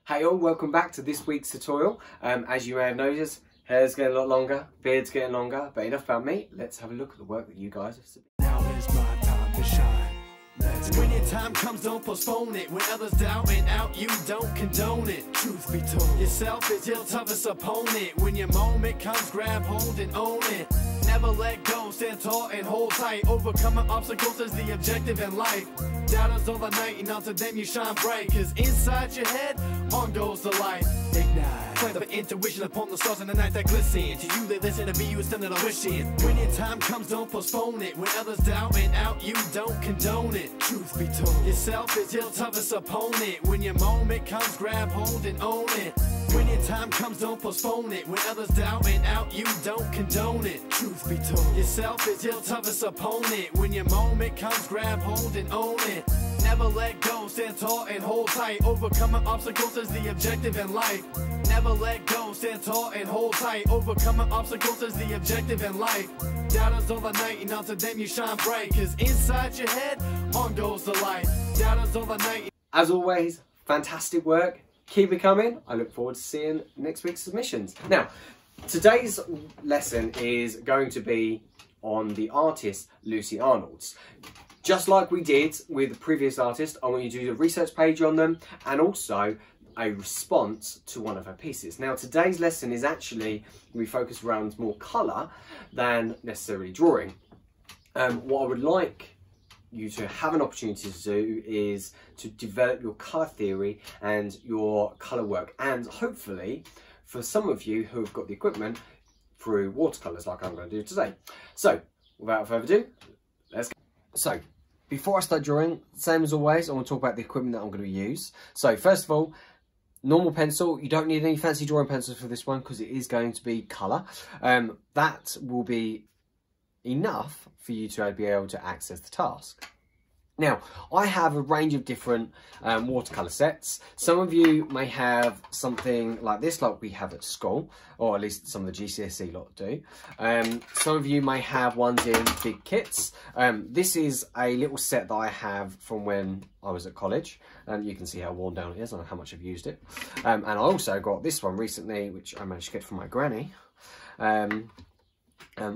Hey all, welcome back to this week's tutorial. As you may have noticed, hair's getting a lot longer, beard's getting longer, but enough about me. Let's have a look at the work that you guys have submitted. Now is my time to shine. When your time comes, don't postpone it. When others down and out, you don't condone it. Truth be told, yourself is your toughest opponent. When your moment comes, grab hold and own it. Never let go, stand tall and hold tight. Overcoming obstacles is the objective in life. Doubters all the night, and onto them you shine bright. Cause inside your head, on goes the light. Ignite, play the intuition upon the stars in the night that glisten. To you they listen, to be you standing a wishing. When your time comes, don't postpone it. When others down and out, you don't condone it. Truth be told, yourself is your toughest opponent. When your moment comes, grab hold and own it. When your time comes, don't postpone it. When others down and out, you don't condone it. Truth be told, yourself is your toughest opponent. When your moment comes, grab hold and own it. Never let go, stand tall and hold tight. Overcoming obstacles is the objective in life. Never let go, stand tall and hold tight. Overcoming obstacles is the objective in life. Doubters all the night, and onto them you shine bright. Cause inside your head, on goes the light. Doubters all the night. As always, fantastic work. Keep it coming. I look forward to seeing next week's submissions. Now, today's lesson is going to be on the artist Lucy Arnold's. Just like we did with the previous artist, I want you to do the research page on them and also a response to one of her pieces. Now, today's lesson is actually we focus around more colour than necessarily drawing. What I would like you to have an opportunity to do is to develop your colour theory and your colour work, and hopefully for some of you who have got the equipment, through watercolours like I'm going to do today. So without further ado, let's go. So before I start drawing, same as always, I want to talk about the equipment that I'm going to use. So first of all, normal pencil. You don't need any fancy drawing pencils for this one because it is going to be colour. That will be enough for you to be able to access the task. Now, I have a range of different watercolour sets. Some of you may have something like this, like we have at school, or at least some of the GCSE lot do. Some of you may have ones in big kits. This is a little set that I have from when I was at college. You can see how worn down it is and how much I've used it. And I also got this one recently, which I managed to get from my granny,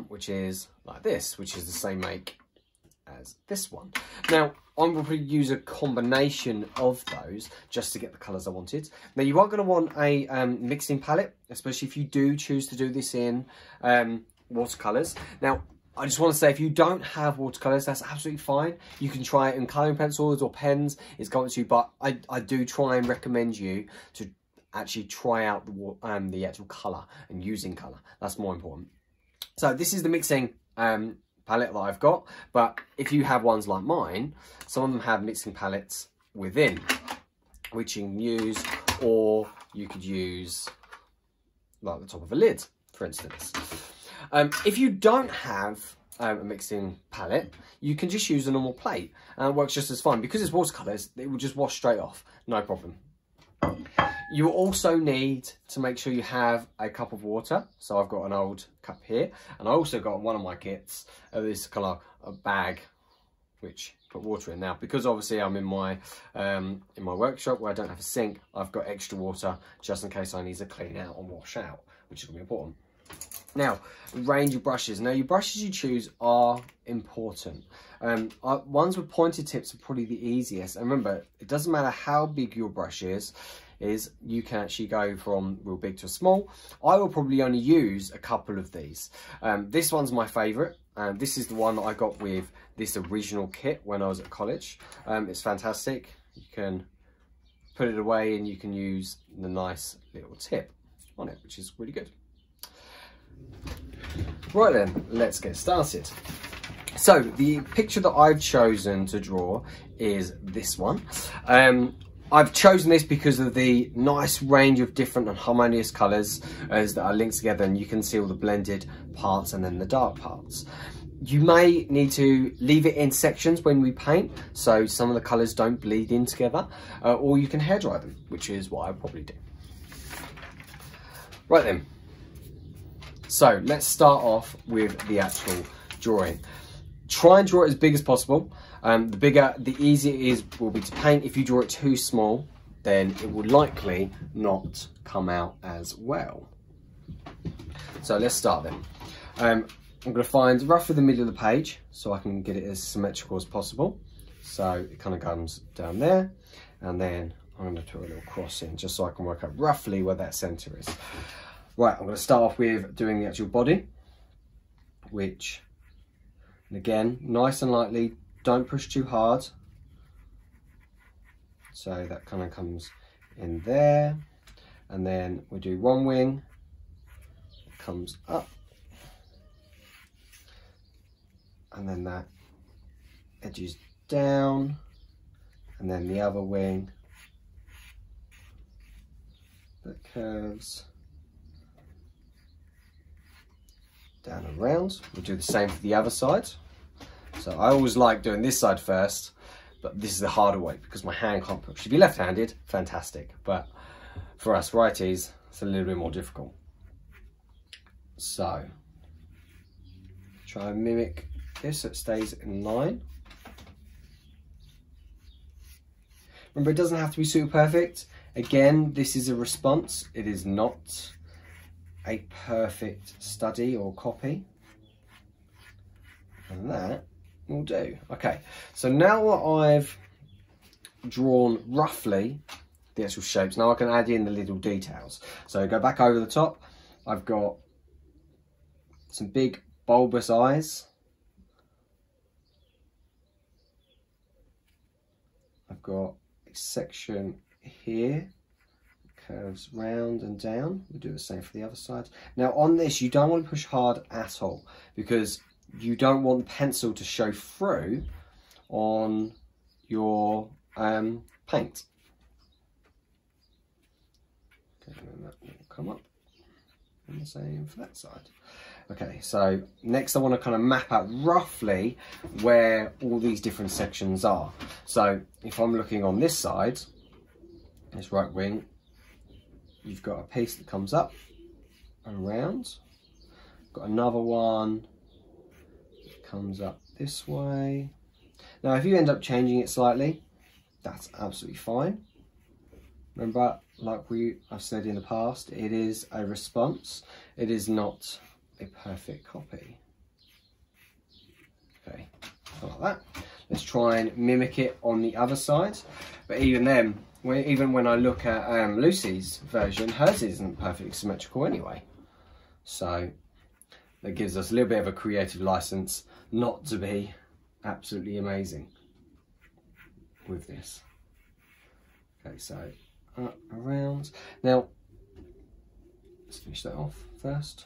which is like this, which is the same make as this one. Now, I'm going to use a combination of those just to get the colours I wanted. Now, you are going to want a mixing palette, especially if you do choose to do this in watercolours. Now, I just want to say, if you don't have watercolours, that's absolutely fine. You can try it in colouring pencils or pens. It's going to, but I do try and recommend you to actually try out the actual colour and using colour. That's more important. So this is the mixing palette that I've got, but if you have ones like mine, some of them have mixing palettes within, which you can use, or you could use like the top of a lid, for instance. If you don't have a mixing palette, you can just use a normal plate, and it works just as fine. Because it's watercolours, it will just wash straight off, no problem. You also need to make sure you have a cup of water. So I've got an old cup here, and I also got one of my kits this kind of bag which put water in. Now, because obviously I'm in my workshop where I don't have a sink, I've got extra water just in case I need to clean out and wash out, which is going to be important. Now, range of brushes. Now, your brushes you choose are important. Ones with pointed tips are probably the easiest. And remember, it doesn't matter how big your brush is you can actually go from real big to small. I will probably only use a couple of these. This one's my favourite. This is the one that I got with this original kit when I was at college. It's fantastic. You can put it away and you can use the nice little tip on it, which is really good. Right then, let's get started. So the picture that I've chosen to draw is this one. I've chosen this because of the nice range of different and harmonious colours that are linked together, and you can see all the blended parts and then the dark parts. You may need to leave it in sections when we paint, so some of the colours don't bleed in together, or you can hairdry them, which is what I probably do. Right then, so let's start off with the actual drawing. Try and draw it as big as possible. The bigger, the easier it will be to paint. If you draw it too small, then it will likely not come out as well. So let's start then. I'm going to find roughly the middle of the page so I can get it as symmetrical as possible. So it kind of comes down there, and then I'm going to put a little cross in just so I can work out roughly where that centre is. Right, I'm going to start off with doing the actual body, which, and again, nice and lightly, don't push too hard. So that kind of comes in there, and then we do one wing, it comes up, and then that edges down, and then the other wing that curves down and round. We'll do the same for the other side. So I always like doing this side first, but this is the harder way because my hand can't push. If you're left-handed, fantastic, but for us righties, it's a little bit more difficult. So try and mimic this so it stays in line. Remember, it doesn't have to be super perfect. Again, this is a response. It is not a perfect study or copy. And that will do. Okay, so now I've drawn roughly the actual shapes, now I can add in the little details. So go back over the top. I've got some big bulbous eyes. I've got a section here, curves round and down. We'll do the same for the other side. Now on this, you don't want to push hard at all because you don't want the pencil to show through on your paint. Okay, and then that will come up. And the same for that side. Okay, so next I want to kind of map out roughly where all these different sections are. So if I'm looking on this side, this right wing, you've got a piece that comes up and around. Got another one that comes up this way. Now if you end up changing it slightly, that's absolutely fine. Remember, like I've said in the past, it is a response. It is not a perfect copy. Okay, like that. Let's try and mimic it on the other side. But even then, even when I look at Lucy's version, hers isn't perfectly symmetrical anyway. So that gives us a little bit of a creative license not to be absolutely amazing with this. Okay, so up, around. Now, let's finish that off first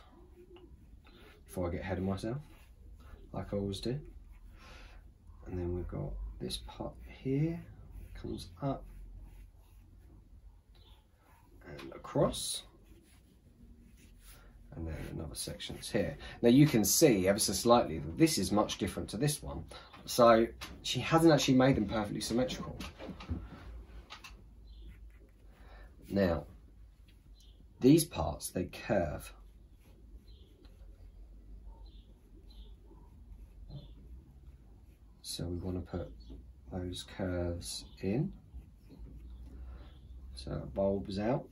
before I get ahead of myself, like I always do. And then we've got this part here, comes up and across, and then another section's here. Now you can see ever so slightly that this is much different to this one. So she hasn't actually made them perfectly symmetrical. Now, these parts, they curve. So we want to put those curves in. So it bulbs out.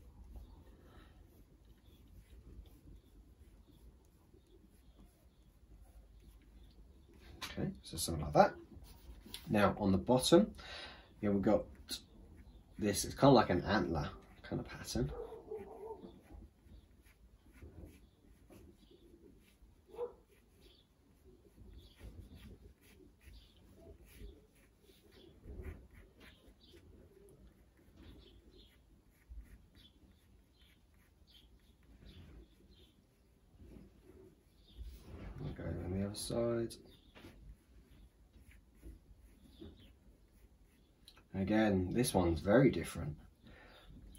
Okay, so something like that. Now on the bottom, here we've got this, it's kind of like an antler kind of pattern. I'll go on the other side. Again, this one's very different,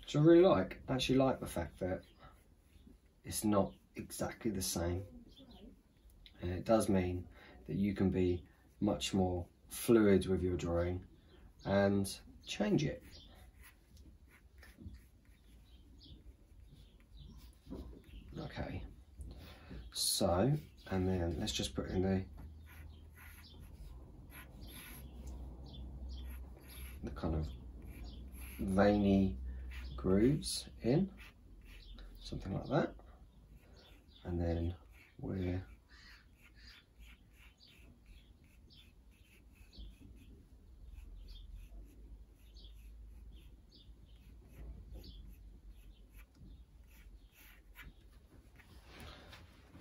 which I really like. I actually like the fact that it's not exactly the same. And it does mean that you can be much more fluid with your drawing and change it. Okay, so, and then let's just put in the kind of veiny grooves in, something like that. And then we're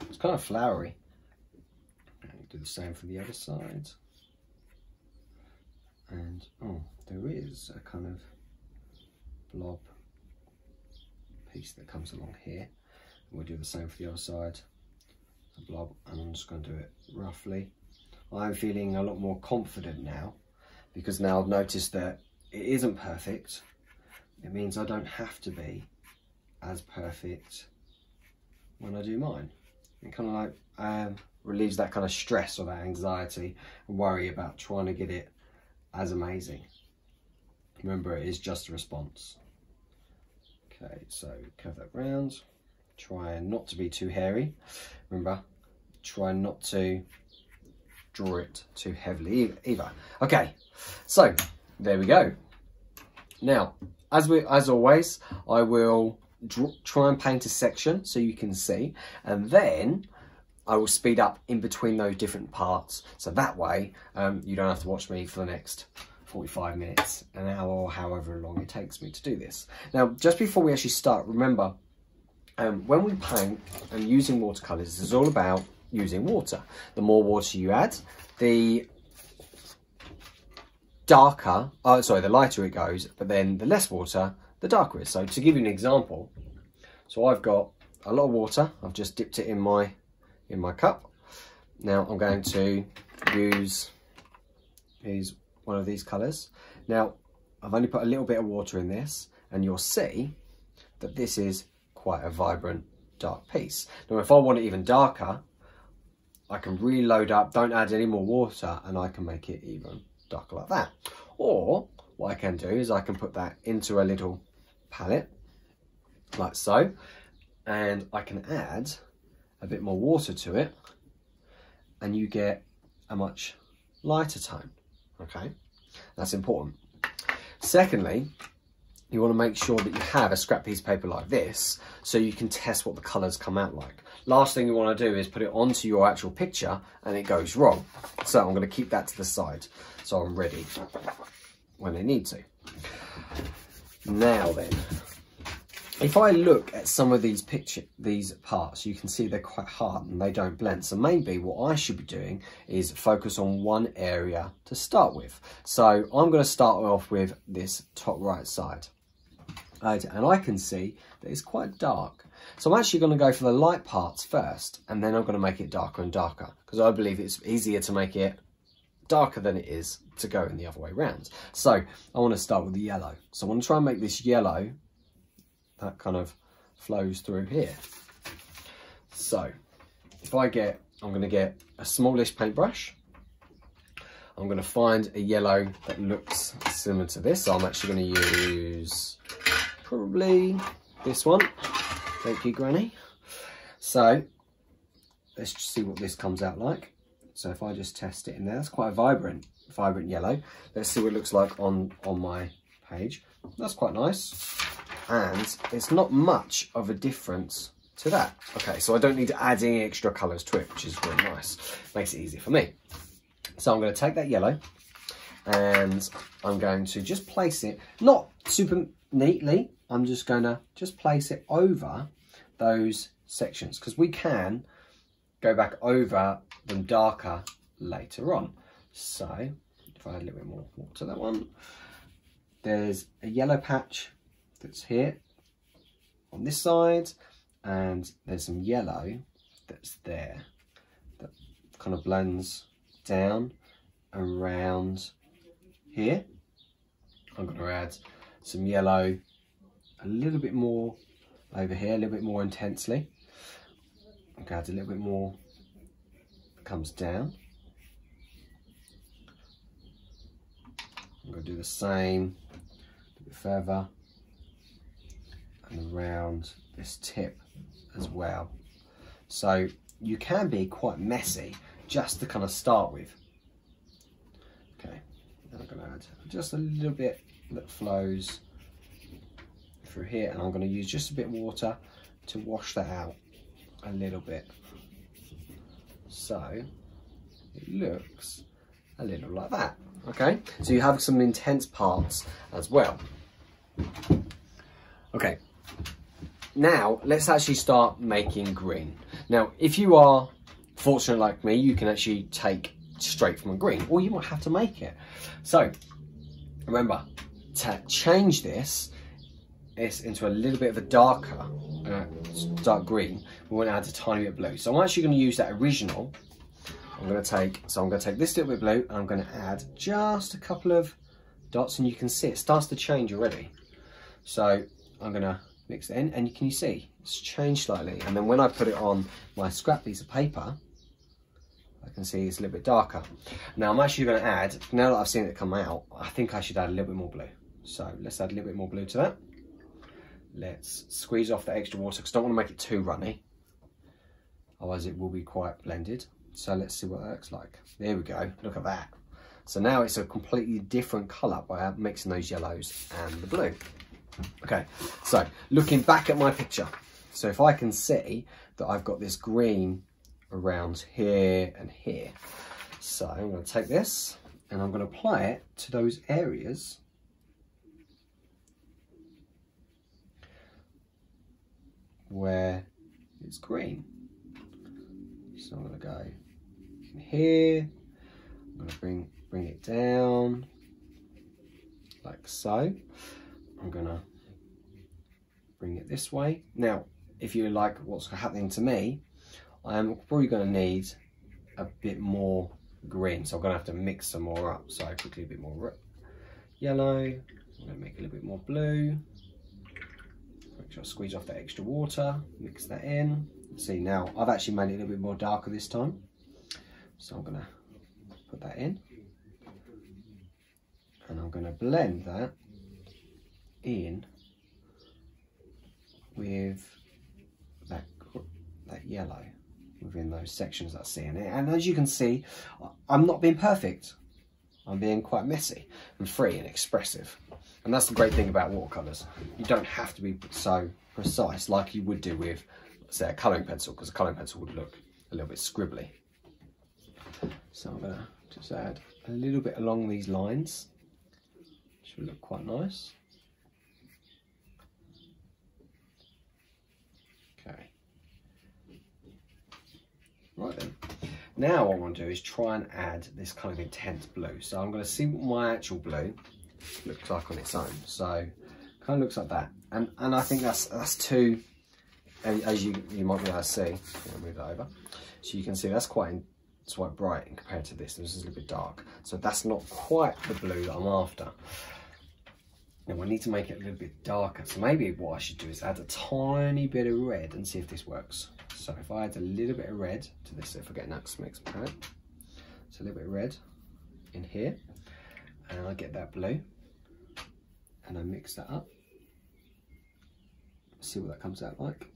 it's kind of flowery. And do the same for the other side. And oh, there is a kind of blob piece that comes along here. We'll do the same for the other side. A blob, and I'm just going to do it roughly. I'm feeling a lot more confident now, because now I've noticed that it isn't perfect. It means I don't have to be as perfect when I do mine. It kind of like relieves that kind of stress or that anxiety and worry about trying to get it as amazing. Remember, it is just a response. Okay, so curve that round. Try not to be too hairy. Remember, try not to draw it too heavily either. Okay, so there we go. Now, as always, I will try and paint a section so you can see, and then I will speed up in between those different parts, so that way you don't have to watch me for the next 45 minutes, an hour, or however long it takes me to do this. Now, just before we actually start, remember, when we paint and using watercolours, it's all about using water. The more water you add, the the lighter it goes, but then the less water, the darker it is. So to give you an example, so I've got a lot of water. I've just dipped it in my cup. Now I'm going to use one of these colours. Now I've only put a little bit of water in this, and you'll see that this is quite a vibrant dark piece. Now if I want it even darker, I can reload up, don't add any more water, and I can make it even darker like that. Or what I can do is I can put that into a little palette like so, and I can add a bit more water to it, and you get a much lighter tone. Okay, that's important. Secondly, you want to make sure that you have a scrap piece of paper like this so you can test what the colours come out like. Last thing you want to do is put it onto your actual picture and it goes wrong. So I'm going to keep that to the side so I'm ready when I need to. Now then, if I look at some of these parts, you can see they're quite hard and they don't blend. So maybe what I should be doing is focus on one area to start with. So I'm going to start off with this top right side. And I can see that it's quite dark. So I'm actually going to go for the light parts first, and then I'm going to make it darker and darker, because I believe it's easier to make it darker than it is to go in the other way around. So I want to start with the yellow. So I want to try and make this yellow that kind of flows through here. So if I'm going to get a smallish paintbrush. I'm going to find a yellow that looks similar to this. So I'm actually going to use probably this one. Thank you, Granny. So let's just see what this comes out like. So if I just test it in there, that's quite a vibrant yellow. Let's see what it looks like on my page. That's quite nice. And it's not much of a difference to that. Okay, so I don't need to add any extra colours to it, which is really nice. Makes it easy for me. So I'm going to take that yellow and I'm going to just place it, not super neatly, I'm just going to place it over those sections, because we can go back over them darker later on. So if I add a little bit more water to that one, there's a yellow patch that's here on this side, and there's some yellow that's there that kind of blends down around here. I'm going to add some yellow a little bit more over here, a little bit more intensely. I'm going to add a little bit more that comes down. I'm going to do the same a bit further and around this tip as well. So you can be quite messy just to kind of start with. Okay, now I'm going to add just a little bit that flows through here, and I'm going to use just a bit of water to wash that out a little bit. So it looks a little like that. Okay, so you have some intense parts as well. Okay, now let's actually start making green. Now, if you are fortunate like me, you can actually take straight from a green, or you might have to make it. So remember, to change this into a little bit of a darker, dark green, we want to add a tiny bit of blue. So I'm actually going to use that original. I'm going to take this little bit of blue, and I'm going to add just a couple of dots, and you can see it starts to change already. So I'm going to mix it in, and can you see it's changed slightly? And then when I put it on my scrap piece of paper, I can see it's a little bit darker. Now I'm actually going to add, now that I've seen it come out, I think I should add a little bit more blue. So let's add a little bit more blue to that. Let's squeeze off the extra water, because I don't want to make it too runny, otherwise it will be quite blended. So let's see what that looks like. There we go, look at that. So now it's a completely different colour by mixing those yellows and the blue. Okay, so looking back at my picture, so if I can see that I've got this green around here and here, so I'm going to take this and I'm going to apply it to those areas where it's green. So I'm going to go in here, I'm going to bring it down like so. I'm going to bring it this way. Now, if you like what's happening to me, I'm probably going to need a bit more green, so I'm going to have to mix some more up. So quickly a bit more yellow, I'm going to make a little bit more blue. Make sure I squeeze off that extra water, mix that in. See, now I've actually made it a little bit more darker this time, so I'm going to put that in, and I'm going to blend that in with that yellow within those sections that I see in it. And as you can see, I'm not being perfect. I'm being quite messy and free and expressive. And that's the great thing about watercolours. You don't have to be so precise like you would do with, say, a colouring pencil, because a colouring pencil would look a little bit scribbly. So I'm going to just add a little bit along these lines, which will look quite nice. Okay. Right then. Now what I want to do is try and add this kind of intense blue. So I'm going to see what my actual blue looks like on its own. So kind of looks like that. And I think that's too, as you might be able to see. I'll move that over. So you can see that's quite bright in compared to this. This is a little bit dark. So that's not quite the blue that I'm after. Now we need to make it a little bit darker. So maybe what I should do is add a tiny bit of red and see if this works. So if I add a little bit of red to this, if I get next mix palette, so a little bit of red in here, and I get that blue, and I mix that up. See what that comes out like.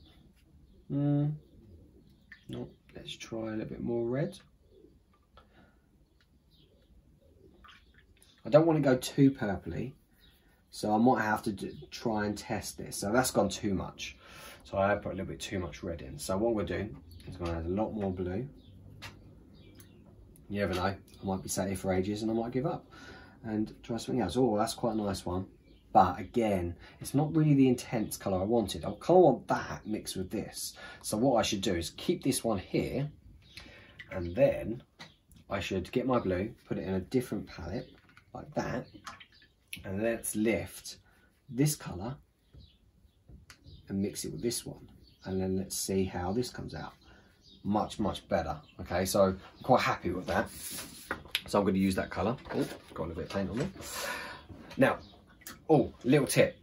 No, let's try a little bit more red. I don't want to go too purpley, so I might have to try and test this. So that's gone too much. So I put a little bit too much red in. So what we're doing is going to add a lot more blue. You never know, I might be sat here for ages and I might give up and try something else. Oh, that's quite a nice one. But again, it's not really the intense colour I wanted. I kind of want that mixed with this. So what I should do is keep this one here, and then I should get my blue, put it in a different palette like that, and let's lift this colour and mix it with this one, and then let's see how this comes out. Much better. Okay, so I'm quite happy with that, so I'm going to use that colour. Oh, got a little bit of paint on there. Now, oh, little tip,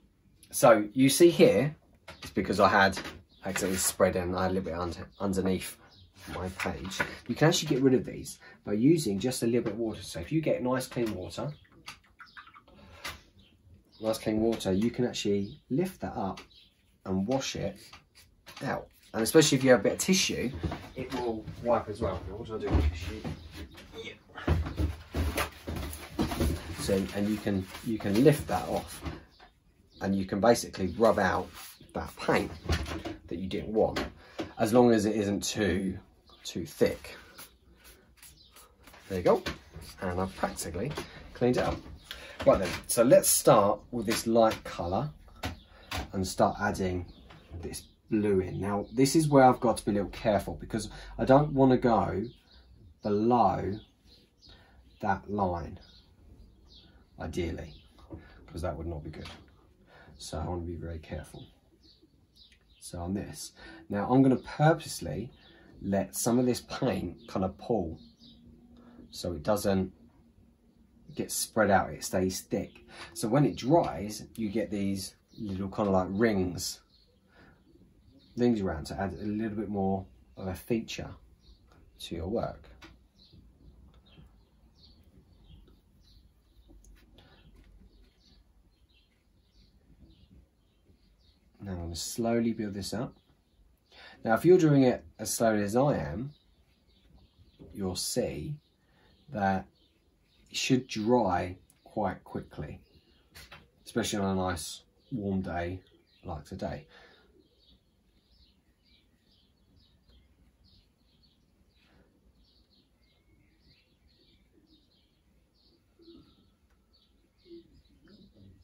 so you see here, it's because I had accidentally spread in, I had a little bit underneath my page. You can actually get rid of these by using just a little bit of water. So if you get nice clean water, you can actually lift that up and wash it out. And especially if you have a bit of tissue, it will wipe as well. Now, what do I do with tissue? Yeah. So, and you can lift that off, and you can basically rub out that paint that you didn't want, as long as it isn't too thick. There you go, and I've practically cleaned it up. Right then, so let's start with this light colour and start adding this blue in. Now this is where I've got to be a little careful, because I don't want to go below that line, ideally, because that would not be good. So I want to be very careful. So on this, now I'm going to purposely let some of this paint kind of pull, so it doesn't get spread out, it stays thick. So when it dries, you get these little kind of like rings around to add a little bit more of a feature to your work. Now I'm going to slowly build this up. Now if you're doing it as slowly as I am, you'll see that it should dry quite quickly, especially on a nice warm day like today.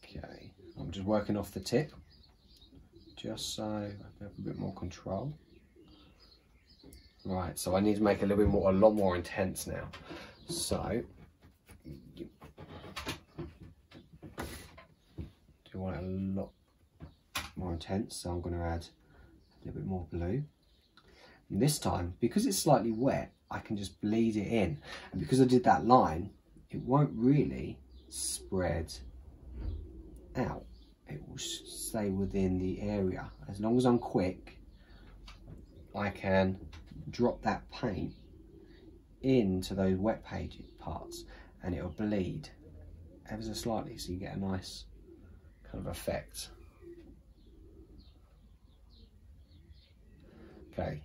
Okay, I'm just working off the tip, just so I have a bit more control. Right, so I need to make it a lot more intense now. So do want it a lot more intense, so I'm going to add a little bit more blue. And this time, because it's slightly wet, I can just bleed it in, and because I did that line, it won't really spread out. It will stay within the area. As long as I'm quick, I can drop that paint into those wet page parts and it'll bleed ever so slightly, so you get a nice kind of effect. Okay,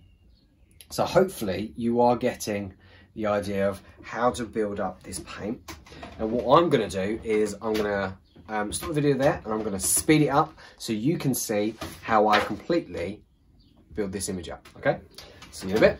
so hopefully you are getting the idea of how to build up this paint. And what I'm going to do is I'm going to stop the video there, and I'm going to speed it up so you can see how I completely build this image up. Okay, see you in a bit.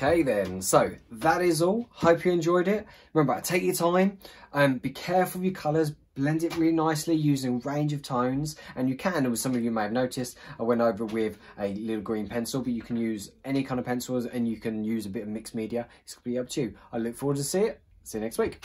Okay then, so that is all. Hope you enjoyed it. Remember, take your time, be careful with your colours, blend it really nicely using a range of tones, and you can, as some of you may have noticed, I went over with a little green pencil, but you can use any kind of pencils and you can use a bit of mixed media. It's completely up to you. I look forward to see you next week.